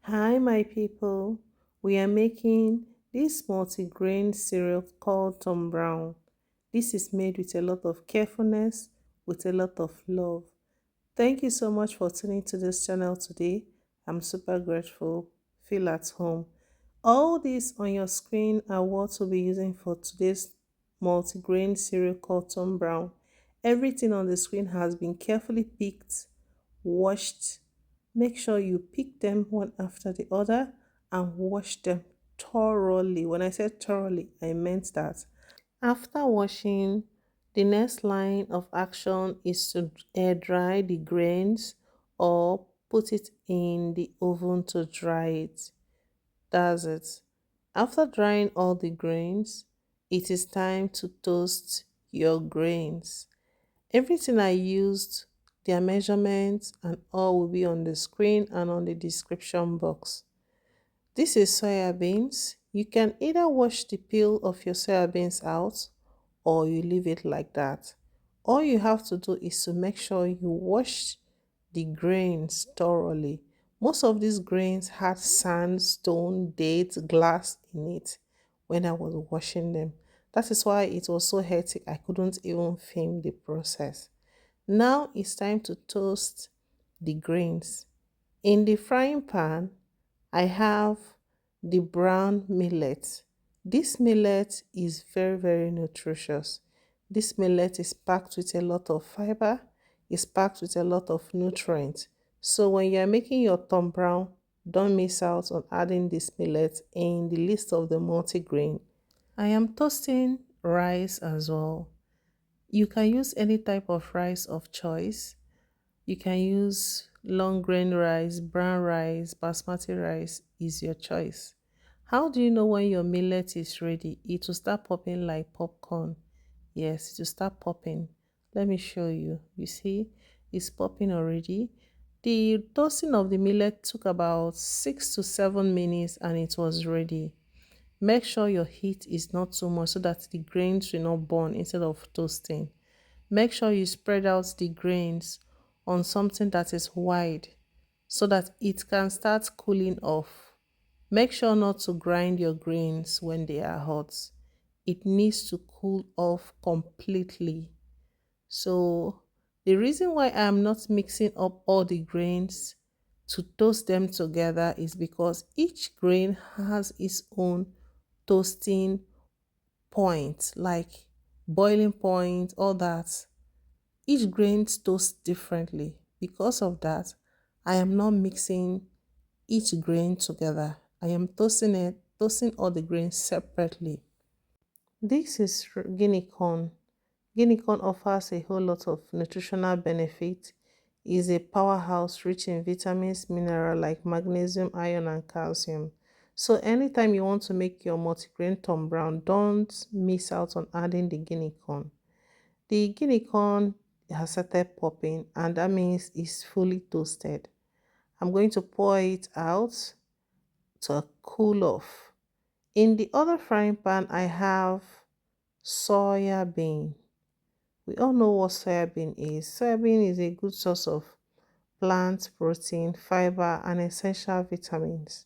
Hi, my people. We are making this multi-grain cereal called Tom Brown. This is made with a lot of carefulness, with a lot of love. Thank you so much for tuning to this channel today. I'm super grateful. Feel at home. All these on your screen are what we'll be using for today's multi-grain cereal called Tom Brown. Everything on the screen has been carefully picked, washed. Make sure you pick them one after the other and wash them thoroughly. When I said thoroughly, I meant that. After washing, the next line of action is to air dry the grains or put it in the oven to dry it. That's it. After drying all the grains, it is time to toast your grains. Everything I used, their measurements and all will be on the screen and on the description box. This is soya beans. You can either wash the peel of your soya beans out or you leave it like that. All you have to do is to make sure you wash the grains thoroughly. Most of these grains had sand, stone, date, glass in it when I was washing them. That is why it was so hectic I couldn't even film the process. Now it's time to toast the grains. In the frying pan, I have the brown millet. This millet is very nutritious. This millet is packed with a lot of fiber, it's packed with a lot of nutrients. So when you're making your Tom Brown, don't miss out on adding this millet in the list of the multigrain. I am toasting rice as well. You can use any type of rice of choice. You can use long grain rice, brown rice, basmati rice is your choice. How do you know when your millet is ready? It will start popping like popcorn. Yes, it will start popping. Let me show you. You see, it's popping already. The toasting of the millet took about 6 to 7 minutes and it was ready. Make sure your heat is not too much so that the grains will not burn instead of toasting. Make sure you spread out the grains on something that is wide so that it can start cooling off. Make sure not to grind your grains when they are hot. It needs to cool off completely. So the reason why I am not mixing up all the grains to toast them together is because each grain has its own toasting point, like boiling point, all that. Each grain toasts differently. Because of that, I am not mixing each grain together. I am toasting all the grains separately. This is Guinea corn. Guinea corn offers a whole lot of nutritional benefit. It is a powerhouse rich in vitamins, minerals like magnesium, iron, and calcium. So anytime you want to make your multigrain Tom Brown, don't miss out on adding the Guinea corn. The Guinea corn has started popping and that means it's fully toasted. I'm going to pour it out to cool off. In the other frying pan, I have soya bean. We all know what soya bean is. Soya bean is a good source of plant protein, fiber, and essential vitamins.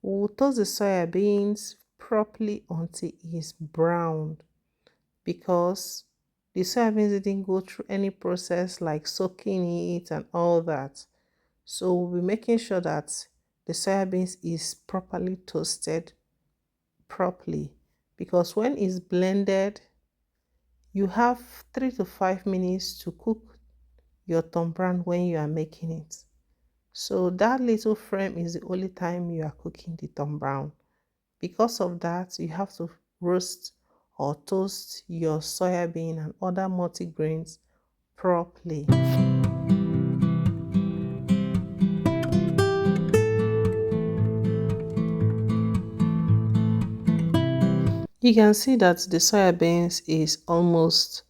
We'll toast the soya beans properly until it is browned because the soya beans didn't go through any process like soaking it and all that. So we'll be making sure that the soya beans is properly toasted properly because when it's blended, you have 3 to 5 minutes to cook your Tom Brown when you are making it. So that little frame is the only time you are cooking the Tom Brown. Because of that, you have to roast or toast your soya bean and other multigrains properly. You can see that the soya beans is almost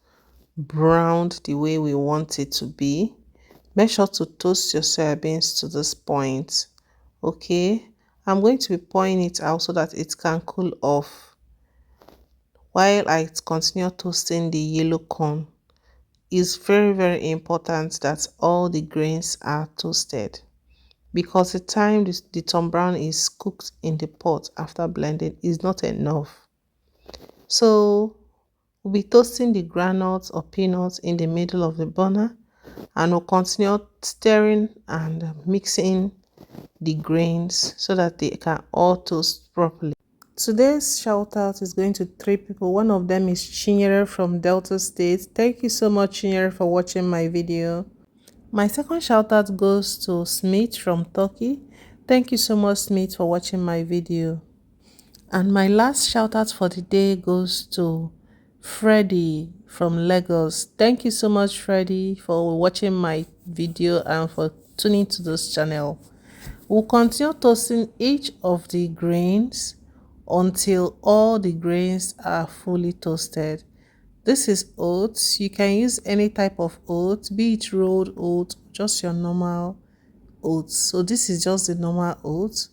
browned the way we want it to be. Make sure to toast your soya beans to this point. Okay, I'm going to be pouring it out so that it can cool off while I continue toasting the yellow corn. It's very important that all the grains are toasted. because the time the Tom Brown is cooked in the pot after blending is not enough. So we'll be toasting the granules or peanuts in the middle of the burner, and we'll continue stirring and mixing the grains so that they can all toast properly. Today's shout out is going to three people. One of them is Chinyere from Delta State. Thank you so much, Chinyere, for watching my video. My second shout out goes to Smith from Turkey. Thank you so much, Smith, for watching my video. And my last shout out for the day goes to Freddie from Lagos. Thank you so much, Freddie, for watching my video and for tuning to this channel. We'll continue toasting each of the grains until all the grains are fully toasted. This is oats. You can use any type of oat, be it rolled oat, just your normal oats. So this is just the normal oats.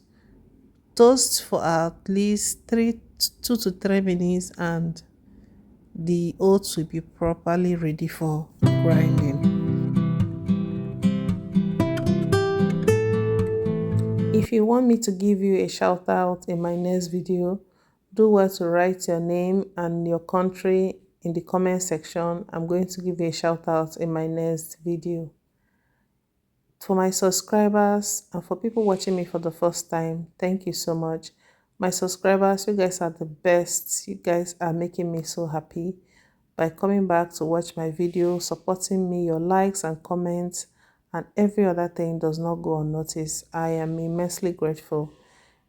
Toast for at least 2 to 3 minutes and the oats will be properly ready for grinding. If you want me to give you a shout out in my next video, do well to write your name and your country in the comment section. I'm going to give you a shout out in my next video. For my subscribers and for people watching me for the first time, thank you so much. My subscribers, you guys are the best. You guys are making me so happy by coming back to watch my video, supporting me. Your likes and comments and every other thing does not go unnoticed. I am immensely grateful.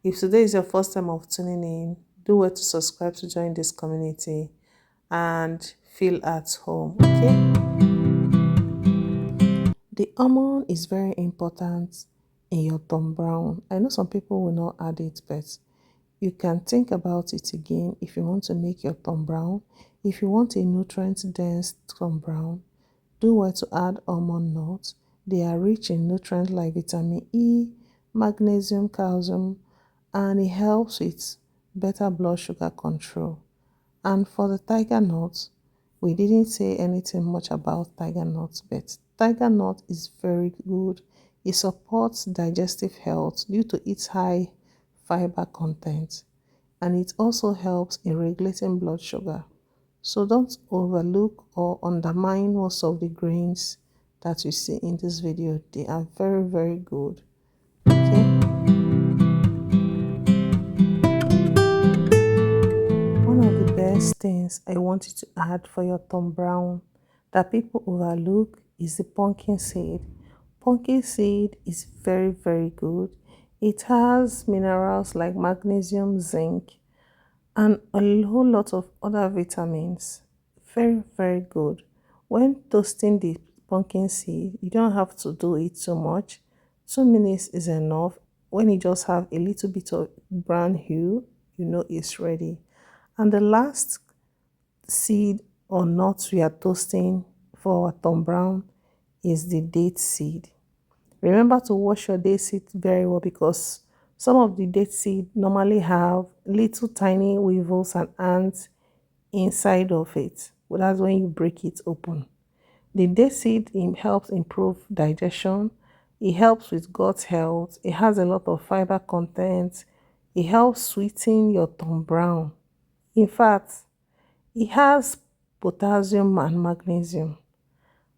If today is your first time of tuning in, do well to subscribe to join this community and feel at home, okay? The almond is very important in your Tom Brown. I know some people will not add it, but you can think about it again if you want to make your Tom Brown. If you want a nutrient-dense Tom Brown, do well to add almond nuts. They are rich in nutrients like vitamin E, magnesium, calcium, and it helps with better blood sugar control. And for the tiger nut, we didn't say anything much about tiger nut, but tiger nut is very good. It supports digestive health due to its high fiber content, and it also helps in regulating blood sugar. So don't overlook or undermine most of the grains that you see in this video. They are very, very good. Okay. One of the best things I want you to add for your Tom Brown that people overlook is the pumpkin seed. Pumpkin seed is very, very good. It has minerals like magnesium, zinc, and a whole lot of other vitamins. Very, very good. When toasting the pumpkin seed, you don't have to do it too much. 2 minutes is enough. When you just have a little bit of brown hue, you know it's ready. And the last seed or nut we are toasting for our Tom Brown is the date seed. Remember to wash your date seed very well because some of the date seed normally have little tiny weevils and ants inside of it. Well, that's when you break it open. The date seed helps improve digestion. It helps with gut health. It has a lot of fiber content. It helps sweeten your Tom Brown. In fact, it has potassium and magnesium.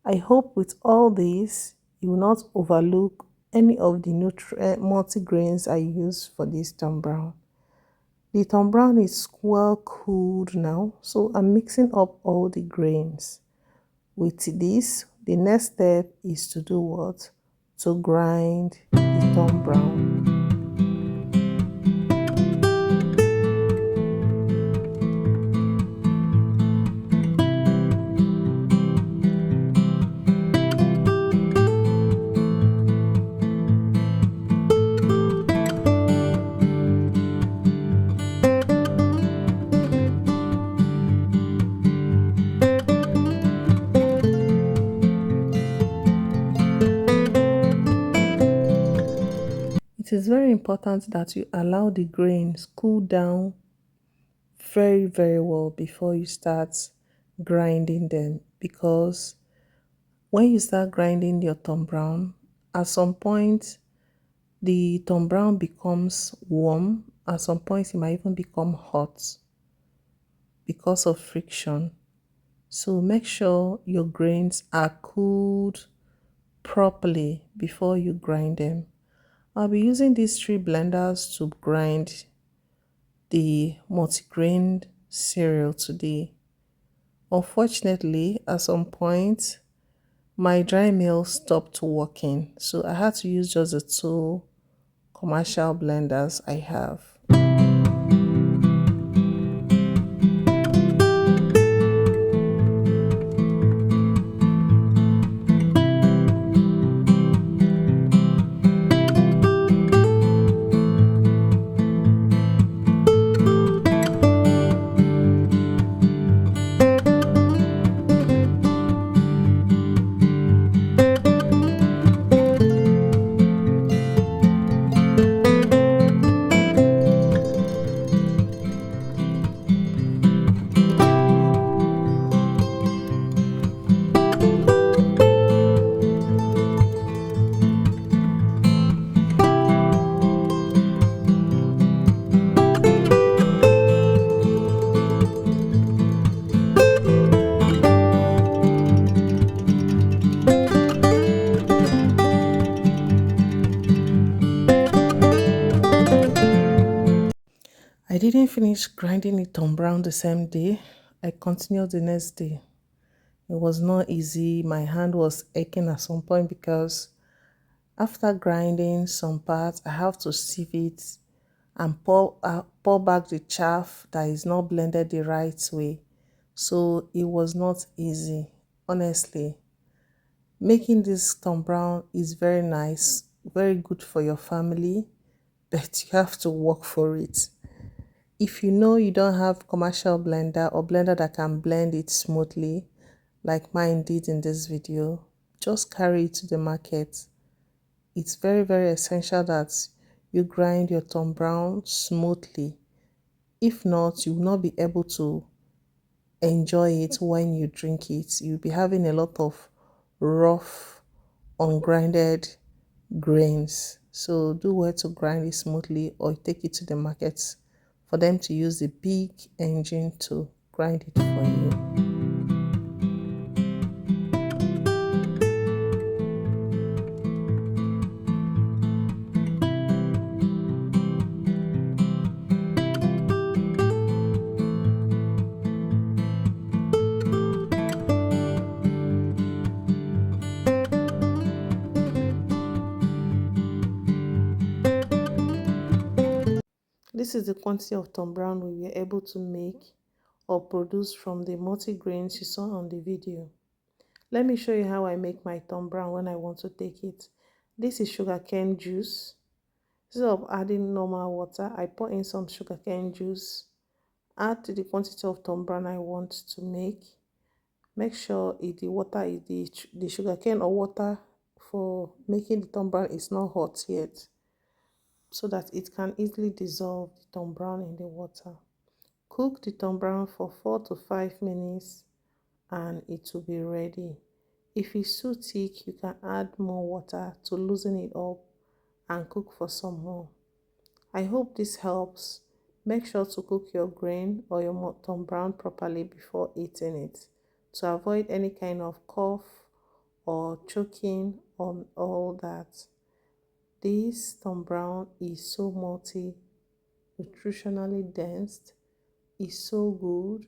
I hope with all this, you will not overlook any of the multigrains I use for this Tom Brown. The Tom Brown is well cooled now, so I'm mixing up all the grains. With this, the next step is to do what? To grind the Tom Brown. It is very important that you allow the grains cool down very, very well before you start grinding them, because when you start grinding your Tom Brown, at some point the Tom Brown becomes warm. At some point, it might even become hot because of friction. So make sure your grains are cooled properly before you grind them. I'll be using these 3 blenders to grind the multigrain cereal today. Unfortunately, at some point, my dry mill stopped working, so I had to use just the 2 commercial blenders I have. I didn't finish grinding it on brown the same day. I continued the next day. It was not easy. My hand was aching at some point because after grinding some parts, I have to sieve it and pour back the chaff that is not blended the right way. So it was not easy, honestly. Making this Tom Brown is very nice, very good for your family, but you have to work for it. If you know you don't have commercial blender or blender that can blend it smoothly, like mine did in this video, just carry it to the market. It's very, very essential that you grind your Tom Brown smoothly. If not, you will not be able to enjoy it when you drink it. You'll be having a lot of rough, ungrinded grains. So do well to grind it smoothly or take it to the market for them to use the big engine to grind it for you. This is the quantity of Tom Brown we were able to make or produce from the multigrains you saw on the video. Let me show you how I make my Tom Brown when I want to take it. This is sugarcane juice. Instead of adding normal water, I pour in some sugarcane juice. Add to the quantity of Tom Brown I want to make. Make sure the water is the sugarcane or water for making the Tom Brown is not hot yet, so that it can easily dissolve the Tom Brown in the water. Cook the Tom Brown for 4 to 5 minutes and it will be ready. If it's too thick, you can add more water to loosen it up and cook for some more. I hope this helps. Make sure to cook your grain or your Tom Brown properly before eating it to avoid any kind of cough or choking on all that. This Tom Brown is so nutritionally dense. It's so good.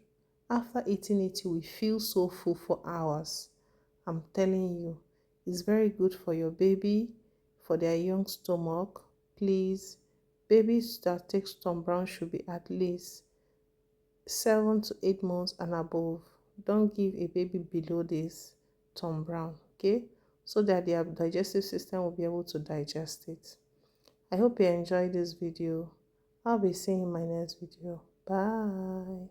After eating it, you will feel so full for hours. I'm telling you, it's very good for your baby, for their young stomach. Please, babies that take Tom Brown should be at least 7 to 8 months and above. Don't give a baby below this Tom Brown, okay? So that their digestive system will be able to digest it. I hope you enjoyed this video. I'll be seeing you in my next video. Bye.